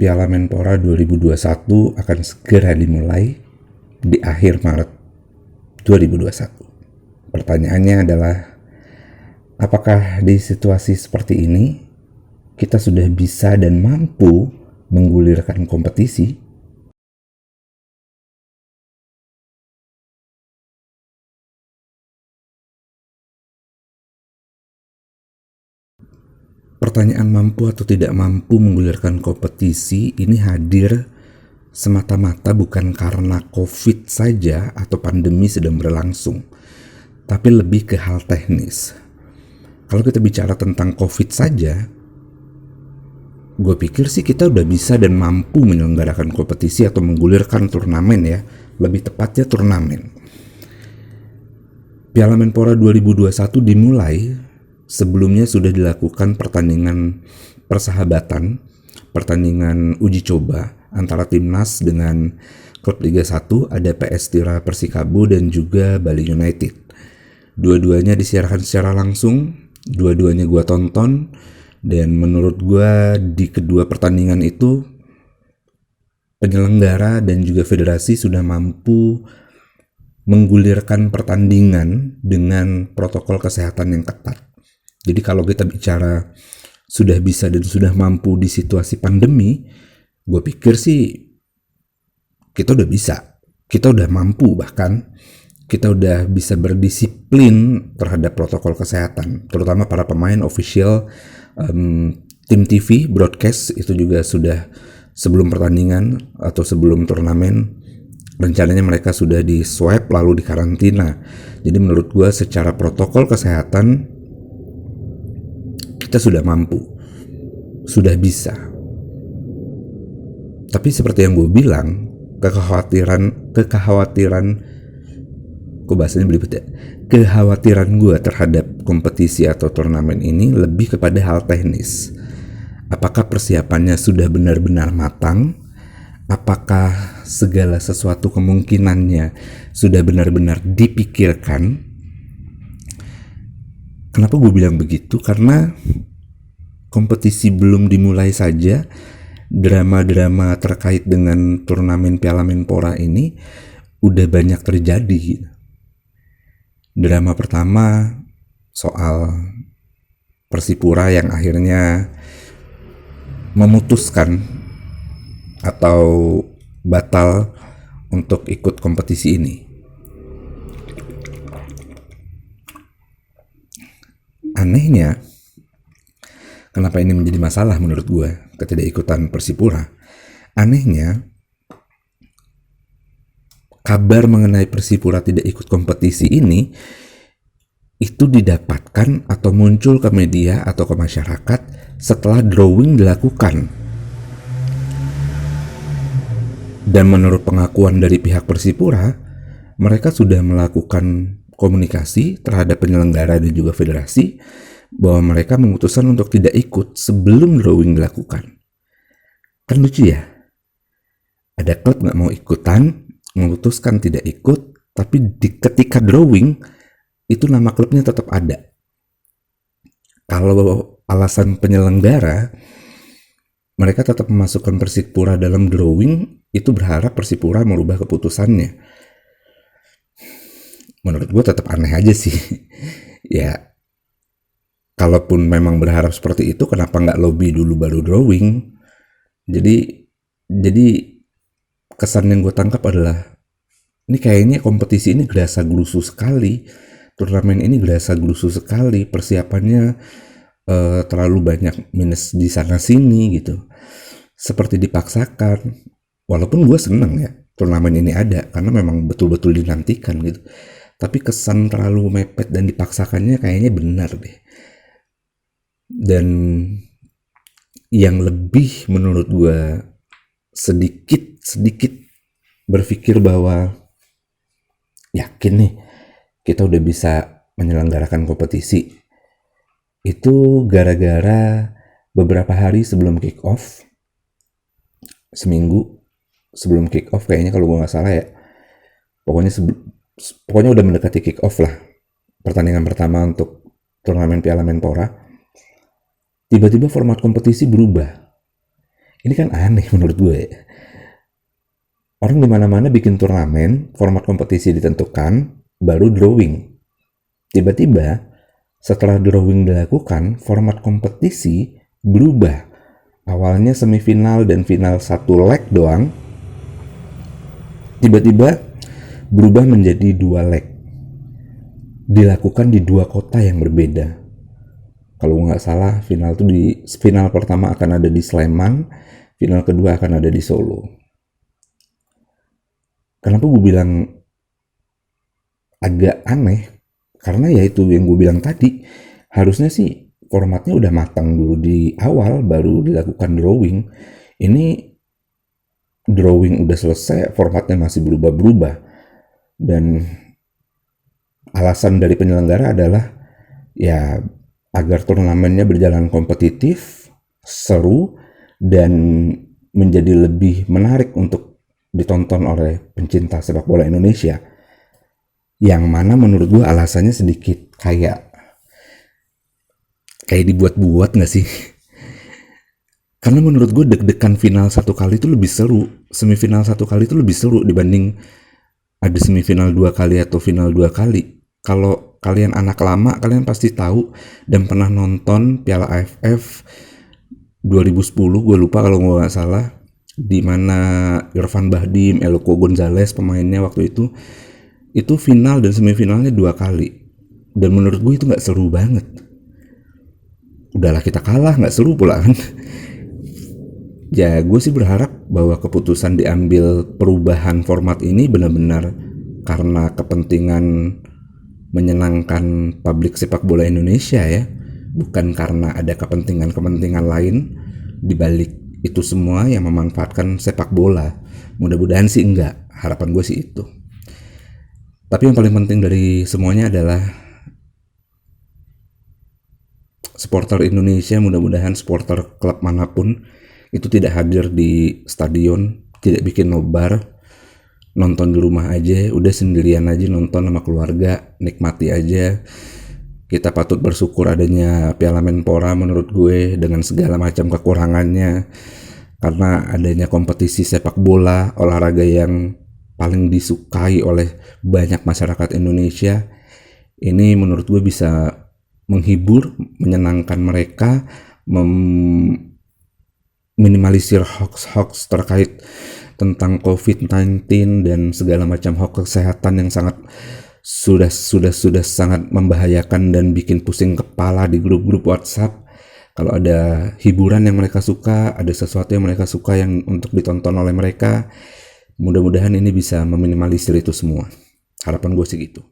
Piala Menpora 2021 akan segera dimulai di akhir Maret 2021. Pertanyaannya adalah, apakah di situasi seperti ini kita sudah bisa dan mampu menggulirkan kompetisi? Pertanyaan mampu atau tidak mampu menggulirkan kompetisi ini hadir semata-mata bukan karena COVID saja atau pandemi sedang berlangsung, tapi lebih ke hal teknis. Kalau kita bicara tentang COVID saja, gue pikir sih kita udah bisa dan mampu menyelenggarakan kompetisi atau menggulirkan turnamen ya, lebih tepatnya turnamen. Piala Menpora 2021 dimulai. Sebelumnya sudah dilakukan pertandingan persahabatan, pertandingan uji coba antara Timnas dengan klub Liga 1, ada PS Tira Persikabo dan juga Bali United. Dua-duanya disiarkan secara langsung, dua-duanya gue tonton, dan menurut gue di kedua pertandingan itu penyelenggara dan juga federasi sudah mampu menggulirkan pertandingan dengan protokol kesehatan yang ketat. Jadi kalau kita bicara sudah bisa dan sudah mampu di situasi pandemi, gue pikir sih kita udah bisa. Kita udah mampu, bahkan kita udah bisa berdisiplin terhadap protokol kesehatan. Terutama para pemain official, tim TV, broadcast itu juga sudah sebelum pertandingan atau sebelum turnamen, rencananya mereka sudah di swab lalu dikarantina. Jadi menurut gue secara protokol kesehatan kita sudah mampu, sudah bisa. Tapi seperti yang gue bilang, kekhawatiran, kok bahasanya belibet ya? Kekhawatiran gue terhadap kompetisi atau turnamen ini lebih kepada hal teknis. Apakah persiapannya sudah benar-benar matang? Apakah segala sesuatu kemungkinannya sudah benar-benar dipikirkan? Kenapa gue bilang begitu? Karena kompetisi belum dimulai saja, drama-drama terkait dengan turnamen Piala Menpora ini udah banyak terjadi. Drama pertama soal Persipura yang akhirnya memutuskan atau batal untuk ikut kompetisi ini. Anehnya, kenapa ini menjadi masalah menurut gue, ketidakikutan Persipura? Anehnya, kabar mengenai Persipura tidak ikut kompetisi ini itu didapatkan atau muncul ke media atau ke masyarakat setelah drawing dilakukan. Dan menurut pengakuan dari pihak Persipura, mereka sudah melakukan komunikasi terhadap penyelenggara dan juga federasi bahwa mereka memutuskan untuk tidak ikut sebelum drawing dilakukan. Kan lucu ya? Ada klub gak mau ikutan, memutuskan tidak ikut, tapi ketika drawing, itu nama klubnya tetap ada. Kalau alasan penyelenggara, mereka tetap memasukkan Persipura dalam drawing, itu berharap Persipura merubah keputusannya. Menurut gue tetap aneh aja sih. Ya, kalaupun memang berharap seperti itu, kenapa nggak lobby dulu baru drawing? Jadi kesan yang gue tangkap adalah, ini kayaknya kompetisi ini gerasa-gerusu sekali. Turnamen ini gerasa-gerusu sekali. Persiapannya terlalu banyak minus di sana-sini gitu. Seperti dipaksakan. Walaupun gue seneng ya turnamen ini ada, karena memang betul-betul dinantikan gitu. Tapi kesan terlalu mepet dan dipaksakannya kayaknya benar deh. Dan yang lebih menurut gue sedikit berpikir bahwa yakin nih kita udah bisa menyelenggarakan kompetisi, itu gara-gara beberapa hari sebelum kick off, seminggu sebelum kick off kayaknya kalau gue nggak salah ya, pokoknya udah mendekati kick off lah, pertandingan pertama untuk turnamen Piala Menpora, tiba-tiba format kompetisi berubah. Ini kan aneh menurut gue. Orang di mana-mana bikin turnamen, format kompetisi ditentukan, baru drawing. Tiba-tiba, setelah drawing dilakukan, format kompetisi berubah. Awalnya semifinal dan final satu leg doang, tiba-tiba berubah menjadi 2 leg. Dilakukan di 2 kota yang berbeda. Kalau nggak salah, final pertama akan ada di Sleman, final kedua akan ada di Solo. Kenapa gue bilang agak aneh? Karena ya itu yang gue bilang tadi, harusnya sih formatnya udah matang dulu di awal, baru dilakukan drawing. Ini drawing udah selesai, formatnya masih berubah-berubah. Dan alasan dari penyelenggara adalah ya agar turnamennya berjalan kompetitif, seru, dan menjadi lebih menarik untuk ditonton oleh pencinta sepak bola Indonesia. Yang mana menurut gue alasannya sedikit kayak dibuat-buat gak sih? Karena menurut gue deg-degan final satu kali itu lebih seru, semifinal satu kali itu lebih seru dibanding ada semifinal 2 kali atau final 2 kali. Kalau kalian anak lama, kalian pasti tahu dan pernah nonton Piala AFF 2010, gue lupa kalau gue nggak salah, di mana Irfan Bahdim, Elko Gonzalez pemainnya waktu itu final dan semifinalnya 2 kali. Dan menurut gue itu nggak seru banget. Udahlah kita kalah, nggak seru pula kan. Ya gue sih berharap bahwa keputusan diambil perubahan format ini benar-benar karena kepentingan menyenangkan publik sepak bola Indonesia ya, bukan karena ada kepentingan-kepentingan lain di balik itu semua yang memanfaatkan sepak bola. Mudah-mudahan sih enggak, harapan gue sih itu. Tapi yang paling penting dari semuanya adalah supporter Indonesia, mudah-mudahan supporter klub manapun itu tidak hadir di stadion, tidak bikin nobar, nonton di rumah aja, udah sendirian aja nonton sama keluarga, nikmati aja. Kita patut bersyukur adanya Piala Menpora menurut gue dengan segala macam kekurangannya, karena adanya kompetisi sepak bola, olahraga yang paling disukai oleh banyak masyarakat Indonesia. Ini menurut gue bisa menghibur, menyenangkan mereka, minimalisir hoax-hoax terkait tentang COVID-19 dan segala macam hoax kesehatan yang sangat sudah sangat membahayakan dan bikin pusing kepala di grup-grup WhatsApp. Kalau ada hiburan yang mereka suka, ada sesuatu yang mereka suka yang untuk ditonton oleh mereka, mudah-mudahan ini bisa meminimalisir itu semua. Harapan gue sih gitu.